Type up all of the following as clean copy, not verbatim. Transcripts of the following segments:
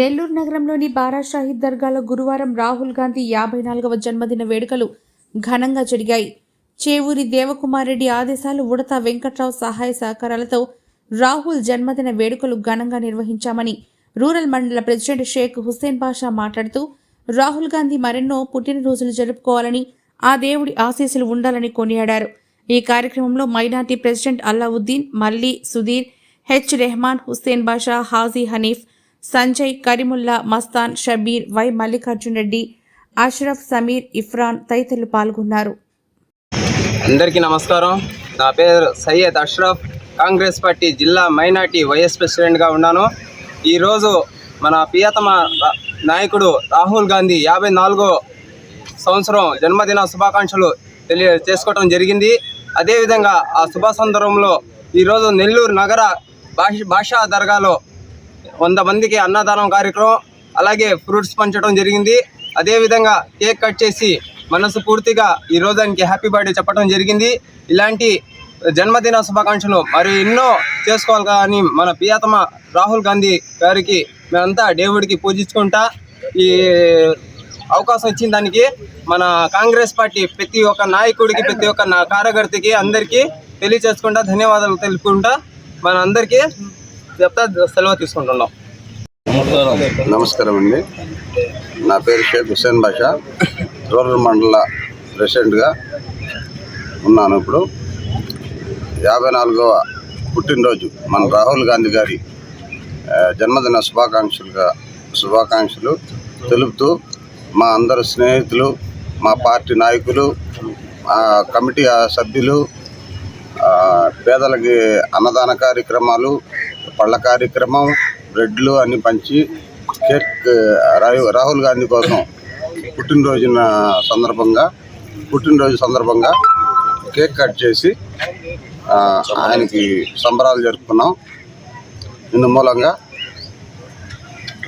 నెల్లూరు నగరంలోని బారా షాహీద్ దర్గాలో గురువారం రాహుల్ గాంధీ 54వ జన్మదిన వేడుకలు ఘనంగా జరిగాయి. చేవూరి దేవకుమారెడ్డి ఆదేశాలు, ఉడత వెంకట్రావు సహాయ సహకారాలతో రాహుల్ జన్మదిన వేడుకలు ఘనంగా నిర్వహించామని రూరల్ మండల ప్రెసిడెంట్ షేక్ హుస్సేన్ బాషా మాట్లాడుతూ, రాహుల్ గాంధీ మరెన్నో పుట్టినరోజులు జరుపుకోవాలని, ఆ దేవుడి ఆశీస్సులు ఉండాలని కొనియాడారు. ఈ కార్యక్రమంలో minority president Allauddin, Malli, Sudheer, H Rehman, Hussain Basha, Haji Hanif, Sanjay, Kareemulla, Mastan, Shabbir, Y Mallikarjun Reddy, Ashraf, Sameer, Ifran తదితరులు పాల్గొన్నారు. అందరికీ నమస్కారం. నా పేరు సయ్యద్ అష్రఫ్. కాంగ్రెస్ పార్టీ జిల్లా మైనార్టీ వైఎస్ ప్రెసిడెంట్గా ఉన్నాను. ఈరోజు మన ప్రియతమ నాయకుడు రాహుల్ గాంధీ 54వ సంవత్సరం జన్మదిన శుభాకాంక్షలు చేసుకోవడం జరిగింది. అదేవిధంగా ఆ శుభ సందర్భంలో ఈరోజు నెల్లూరు నగర భాషా దర్గాలో 100 మందికి అన్నదానం కార్యక్రమం, అలాగే ఫ్రూట్స్ పంచడం జరిగింది. అదేవిధంగా కేక్ కట్ చేసి మనసు పూర్తిగా ఈరోజు ఆయనకి హ్యాపీ బర్త్డే చెప్పడం జరిగింది. ఇలాంటి జన్మదిన శుభాకాంక్షలు మరి ఎన్నో చేసుకోవాలి. కానీ మన ప్రియతమ రాహుల్ గాంధీ గారికి మేమంతా దేవుడికి పూజించుకుంటా ఈ అవకాశం ఇచ్చిన దానికి మన కాంగ్రెస్ పార్టీ ప్రతి ఒక్క నాయకుడికి, ప్రతి ఒక్క కార్యకర్తకి అందరికీ తెలియచేసుకుంటా ధన్యవాదాలు తెలుపుకుంటా మన అందరికీ చెప్తా సెలవు తీసుకుంటున్నాం. నమస్కారం అండి. నా పేరు షేక్ హుస్సేన్ బాషా, రూరల్ మండల ప్రెసిడెంట్గా ఉన్నాను. ఇప్పుడు 54వ పుట్టినరోజు మన రాహుల్ గాంధీ గారి జన్మదిన శుభాకాంక్షలు తెలుపుతూ మా అందరు స్నేహితులు, మా పార్టీ నాయకులు, కమిటీ సభ్యులు, పేదలకి అన్నదాన కార్యక్రమాలు, పళ్ళ కార్యక్రమం, బ్రెడ్లు అన్ని పంచి కేక్ రాహుల్ గాంధీ కోసం పుట్టినరోజు సందర్భంగా కేక్ కట్ చేసి ఆయనకి సంబరాలు జరుపుకున్నాం. ఇందు మూలంగా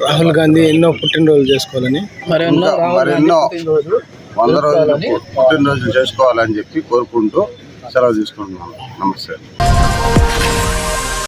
రాహుల్ గాంధీ ఎన్నో పుట్టినరోజులు చేసుకోవాలని, మరెన్నో 100 రోజులు పుట్టినరోజులు చేసుకోవాలని చెప్పి కోరుకుంటూ సెలవు తీసుకుంటున్నాను. నమస్తే.